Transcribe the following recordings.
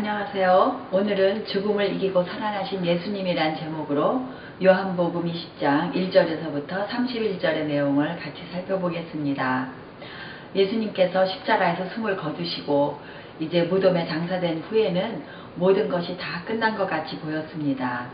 안녕하세요. 오늘은 죽음을 이기고 살아나신 예수님이란 제목으로 요한복음 20장 1절에서부터 31절의 내용을 같이 살펴보겠습니다. 예수님께서 십자가에서 숨을 거두시고 이제 무덤에 장사된 후에는 모든 것이 다 끝난 것 같이 보였습니다.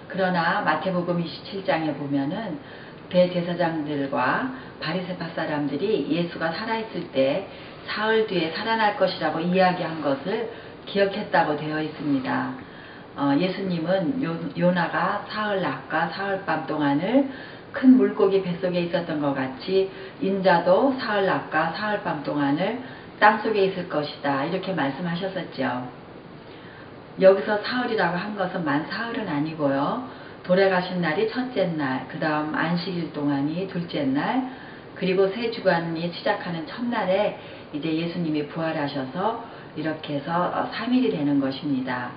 그러나 마태복음 27장에 보면은 대제사장들과 바리새파 사람들이 예수가 살아있을 때 사흘 뒤에 살아날 것이라고 이야기한 것을 기억했다고 되어 있습니다. 예수님은 요나가 사흘 낮과 사흘 밤 동안을 큰 물고기 뱃속에 있었던 것 같이 인자도 사흘 낮과 사흘 밤 동안을 땅속에 있을 것이다, 이렇게 말씀하셨었죠. 여기서 사흘이라고 한 것은 만 사흘은 아니고요. 돌아가신 날이 첫째 날, 그 다음 안식일 동안이 둘째 날, 그리고 새 주간이 시작하는 첫날에 이제 예수님이 부활하셔서 이렇게 해서 3일이 되는 것입니다.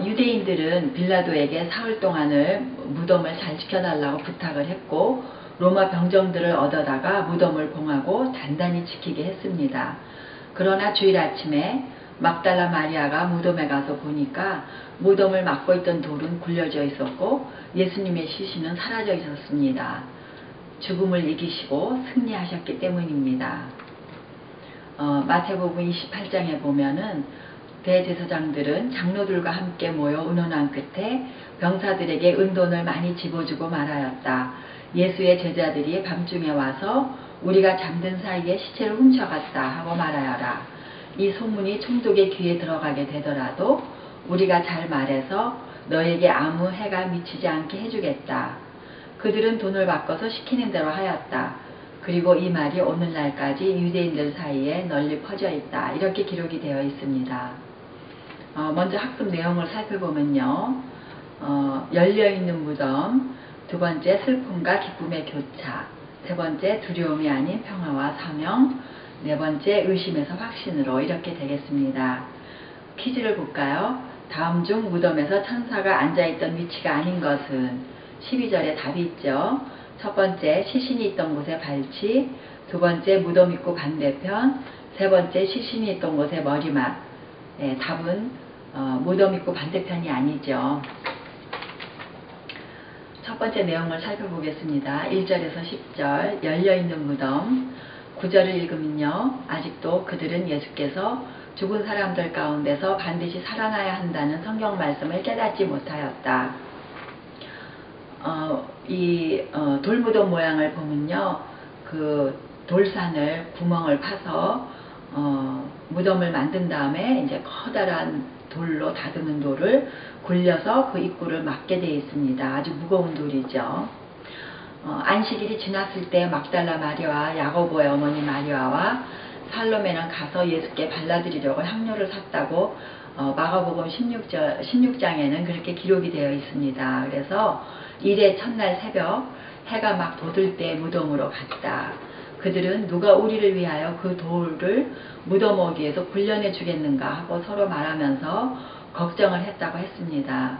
유대인들은 빌라도에게 사흘 동안을 무덤을 잘 지켜달라고 부탁을 했고 로마 병정들을 얻어다가 무덤을 봉하고 단단히 지키게 했습니다. 그러나 주일 아침에 막달라 마리아가 무덤에 가서 보니까 무덤을 막고 있던 돌은 굴려져 있었고 예수님의 시신은 사라져 있었습니다. 죽음을 이기시고 승리하셨기 때문입니다. 마태복음 28장에 보면은 대제사장들은 장로들과 함께 모여 의논한 끝에 병사들에게 은돈을 많이 집어주고 말하였다. 예수의 제자들이 밤중에 와서 우리가 잠든 사이에 시체를 훔쳐갔다 하고 말하여라. 이 소문이 총독의 귀에 들어가게 되더라도 우리가 잘 말해서 너에게 아무 해가 미치지 않게 해주겠다. 그들은 돈을 바꿔서 시키는 대로 하였다. 그리고 이 말이 오늘날까지 유대인들 사이에 널리 퍼져 있다, 이렇게 기록이 되어 있습니다. 먼저 학습 내용을 살펴보면요. 열려있는 무덤, 두 번째 슬픔과 기쁨의 교차, 세 번째 두려움이 아닌 평화와 사명, 네 번째 의심에서 확신으로, 이렇게 되겠습니다. 퀴즈를 볼까요? 다음 중 무덤에서 천사가 앉아있던 위치가 아닌 것은? 12절에 답이 있죠. 첫 번째, 시신이 있던 곳의 발치, 두 번째, 무덤 입구 반대편, 세 번째, 시신이 있던 곳의 머리맡. 답은 무덤 입구 반대편이 아니죠. 첫 번째 내용을 살펴보겠습니다. 1절에서 10절, 열려있는 무덤. 9절을 읽으면요. 아직도 그들은 예수께서 죽은 사람들 가운데서 반드시 살아나야 한다는 성경 말씀을 깨닫지 못하였다. 돌무덤 모양을 보면요, 그 돌산을 구멍을 파서 무덤을 만든 다음에 이제 커다란 돌로 다듬은 돌을 굴려서 그 입구를 막게 되어 있습니다. 아주 무거운 돌이죠. 안식일이 지났을 때 막달라 마리아와 야고보의 어머니 마리아와 살로메는 가서 예수께 발라드리려고 향료를 샀다고 마가복음 16장에는 그렇게 기록이 되어 있습니다. 그래서 일의 첫날 새벽 해가 막 돋을 때 무덤으로 갔다. 그들은 누가 우리를 위하여 그 돌을 무덤 어귀에서 굴려내 주겠는가 하고 서로 말하면서 걱정을 했다고 했습니다.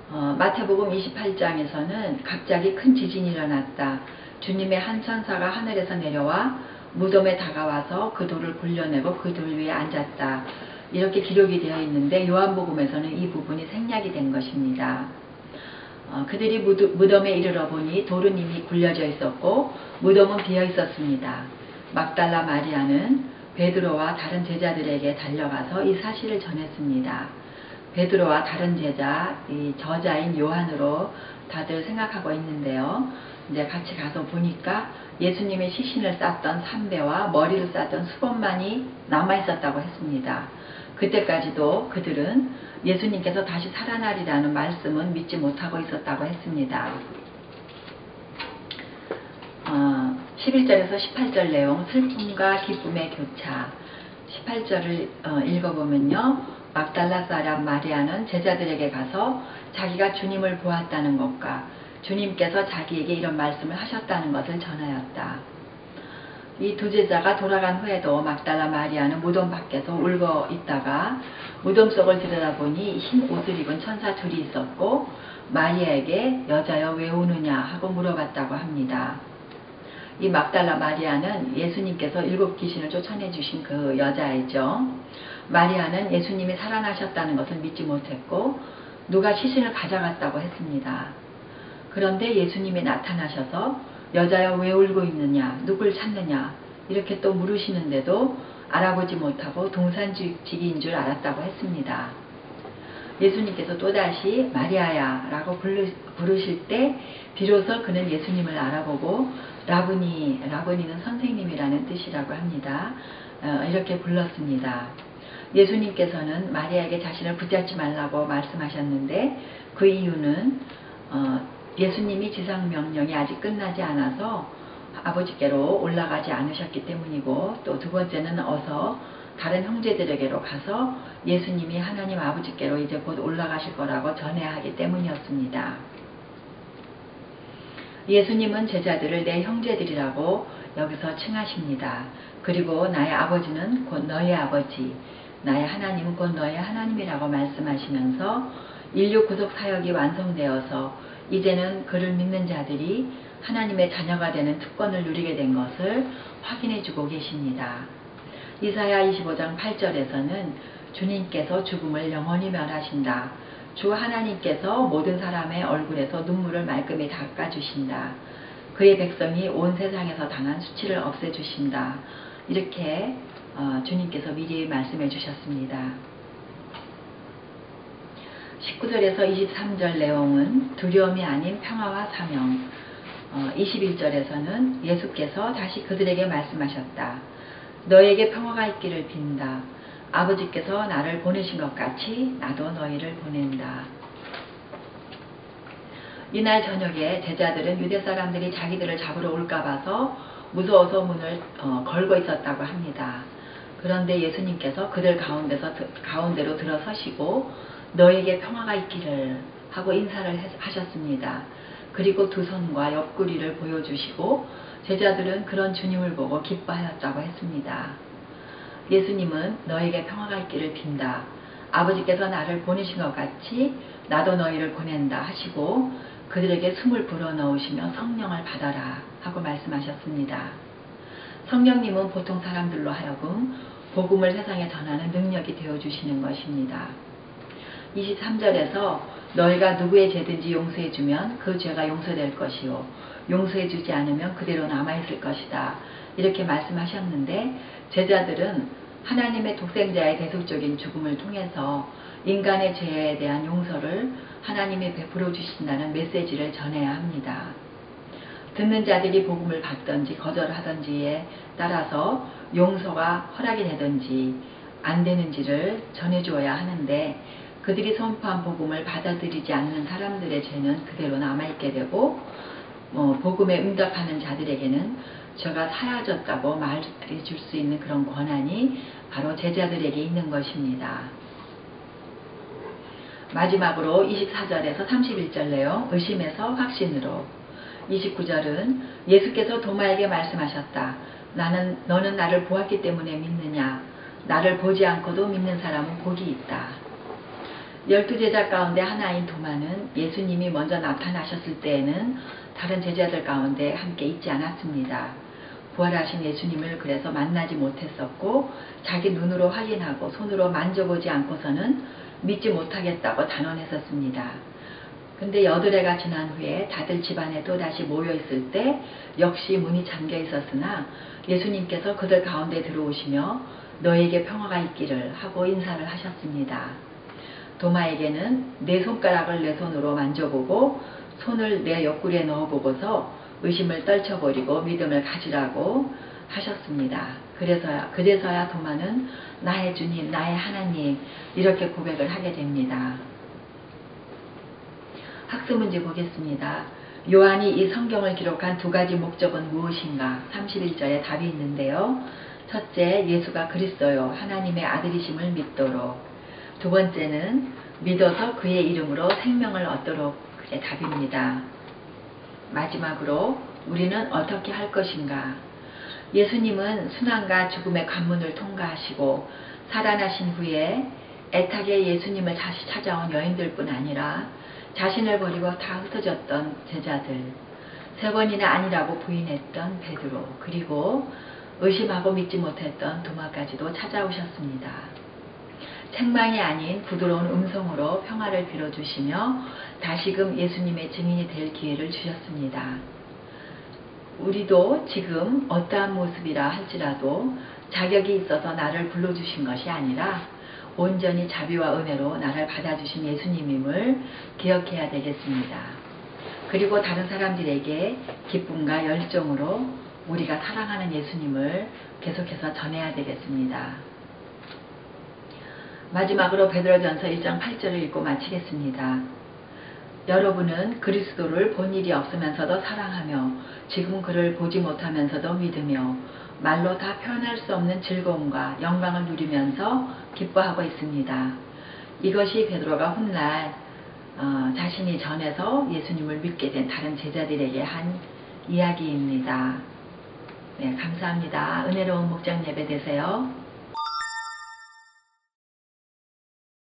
마태복음 28장에서는 갑자기 큰 지진이 일어났다. 주님의 한 천사가 하늘에서 내려와 무덤에 다가와서 그 돌을 굴려내고 그 돌 위에 앉았다, 이렇게 기록이 되어 있는데 요한복음에서는 이 부분이 생략이 된 것입니다. 그들이 무덤에 이르러 보니 돌은 이미 굴려져 있었고 무덤은 비어 있었습니다. 막달라 마리아는 베드로와 다른 제자들에게 달려가서 이 사실을 전했습니다. 베드로와 다른 제자, 이 저자인 요한으로 다들 생각하고 있는데요. 이제 같이 가서 보니까 예수님의 시신을 쌌던 삼배와 머리를 쌌던 수건만이 남아있었다고 했습니다. 그때까지도 그들은 예수님께서 다시 살아나리라는 말씀은 믿지 못하고 있었다고 했습니다. 11절에서 18절 내용, 슬픔과 기쁨의 교차. 18절을 읽어보면요. 막달라 사람 마리아는 제자들에게 가서 자기가 주님을 보았다는 것과 주님께서 자기에게 이런 말씀을 하셨다는 것을 전하였다. 이 두 제자가 돌아간 후에도 막달라 마리아는 무덤 밖에서 울고 있다가 무덤 속을 들여다보니 흰 옷을 입은 천사 둘이 있었고 마리아에게 여자여 왜 우느냐 하고 물어봤다고 합니다. 이 막달라 마리아는 예수님께서 7 귀신을 쫓아내 주신 그 여자이죠. 마리아는 예수님이 살아나셨다는 것을 믿지 못했고 누가 시신을 가져갔다고 했습니다. 그런데 예수님이 나타나셔서 여자여 왜 울고 있느냐, 누굴 찾느냐 이렇게 또 물으시는데도 알아보지 못하고 동산지기인 줄 알았다고 했습니다. 예수님께서 또다시 마리아야 라고 부르실 때 비로소 그는 예수님을 알아보고 라보니, 라보니는 선생님이라는 뜻이라고 합니다. 이렇게 불렀습니다. 예수님께서는 마리아에게 자신을 붙잡지 말라고 말씀하셨는데 그 이유는 예수님이 지상명령이 아직 끝나지 않아서 아버지께로 올라가지 않으셨기 때문이고 또 두 번째는 어서 다른 형제들에게로 가서 예수님이 하나님 아버지께로 이제 곧 올라가실 거라고 전해야 하기 때문이었습니다. 예수님은 제자들을 내 형제들이라고 여기서 칭하십니다. 그리고 나의 아버지는 곧 너의 아버지, 나의 하나님은 곧 너의 하나님이라고 말씀하시면서 인류 구속 사역이 완성되어서 이제는 그를 믿는 자들이 하나님의 자녀가 되는 특권을 누리게 된 것을 확인해 주고 계십니다. 이사야 25장 8절에서는 주님께서 죽음을 영원히 멸하신다. 주 하나님께서 모든 사람의 얼굴에서 눈물을 말끔히 닦아주신다. 그의 백성이 온 세상에서 당한 수치를 없애주신다. 이렇게 주님께서 미리 말씀해 주셨습니다. 19절에서 23절 내용은 두려움이 아닌 평화와 사명. 21절에서는 예수께서 다시 그들에게 말씀하셨다. 너에게 평화가 있기를 빈다. 아버지께서 나를 보내신 것 같이 나도 너희를 보낸다. 이날 저녁에 제자들은 유대 사람들이 자기들을 잡으러 올까 봐서 무서워서 문을 걸고 있었다고 합니다. 그런데 예수님께서 그들 가운데로 들어서시고 너에게 평화가 있기를 하고 인사를 하셨습니다. 그리고 두 손과 옆구리를 보여주시고 제자들은 그런 주님을 보고 기뻐하였다고 했습니다. 예수님은 너에게 평화가 있기를 빈다. 아버지께서 나를 보내신 것 같이 나도 너희를 보낸다 하시고 그들에게 숨을 불어넣으시며 성령을 받아라 하고 말씀하셨습니다. 성령님은 보통 사람들로 하여금 복음을 세상에 전하는 능력이 되어주시는 것입니다. 23절에서 너희가 누구의 죄든지 용서해주면 그 죄가 용서될 것이요 용서해주지 않으면 그대로 남아있을 것이다. 이렇게 말씀하셨는데 제자들은 하나님의 독생자의 대속적인 죽음을 통해서 인간의 죄에 대한 용서를 하나님이 베풀어 주신다는 메시지를 전해야 합니다. 듣는 자들이 복음을 받든지 거절하든지에 따라서 용서가 허락이 되든지 안 되는지를 전해주어야 하는데 그들이 선포한 복음을 받아들이지 않는 사람들의 죄는 그대로 남아있게 되고 복음에 응답하는 자들에게는 죄가 사라졌다고 말해줄 수 있는 그런 권한이 바로 제자들에게 있는 것입니다. 마지막으로 24절에서 31절 내용 의심에서 확신으로 29절은 예수께서 도마에게 말씀하셨다. 너는 나를 보았기 때문에 믿느냐? 나를 보지 않고도 믿는 사람은 복이 있다. 12제자 가운데 하나인 도마는 예수님이 먼저 나타나셨을 때에는 다른 제자들 가운데 함께 있지 않았습니다. 부활하신 예수님을 그래서 만나지 못했었고 자기 눈으로 확인하고 손으로 만져보지 않고서는 믿지 못하겠다고 단언했었습니다. 근데 8해가 지난 후에 다들 집안에 또다시 모여있을 때 역시 문이 잠겨 있었으나 예수님께서 그들 가운데 들어오시며 너에게 평화가 있기를 하고 인사를 하셨습니다. 도마에게는 내 손가락을 내 손으로 만져보고 손을 내 옆구리에 넣어보고서 의심을 떨쳐버리고 믿음을 가지라고 하셨습니다. 그래서야 도마는 나의 주님, 나의 하나님 이렇게 고백을 하게 됩니다. 학습문제 보겠습니다. 요한이 이 성경을 기록한 2가지 목적은 무엇인가? 31절에 답이 있는데요. 첫째, 예수가 그리스도요 하나님의 아들이심을 믿도록. 두 번째는 믿어서 그의 이름으로 생명을 얻도록 그게 답입니다. 마지막으로 우리는 어떻게 할 것인가? 예수님은 순환과 죽음의 관문을 통과하시고 살아나신 후에 애타게 예수님을 다시 찾아온 여인들뿐 아니라 자신을 버리고 다 흩어졌던 제자들, 3번이나 아니라고 부인했던 베드로, 그리고 의심하고 믿지 못했던 도마까지도 찾아오셨습니다. 책망이 아닌 부드러운 음성으로 평화를 빌어주시며 다시금 예수님의 증인이 될 기회를 주셨습니다. 우리도 지금 어떠한 모습이라 할지라도 자격이 있어서 나를 불러주신 것이 아니라 온전히 자비와 은혜로 나를 받아주신 예수님임을 기억해야 되겠습니다. 그리고 다른 사람들에게 기쁨과 열정으로 우리가 사랑하는 예수님을 계속해서 전해야 되겠습니다. 마지막으로 베드로전서 1장 8절을 읽고 마치겠습니다. 여러분은 그리스도를 본 일이 없으면서도 사랑하며 지금 그를 보지 못하면서도 믿으며 말로 다 표현할 수 없는 즐거움과 영광을 누리면서 기뻐하고 있습니다. 이것이 베드로가 훗날 자신이 전해서 예수님을 믿게 된 다른 제자들에게 한 이야기입니다. 네, 감사합니다. 은혜로운 목장 예배 되세요.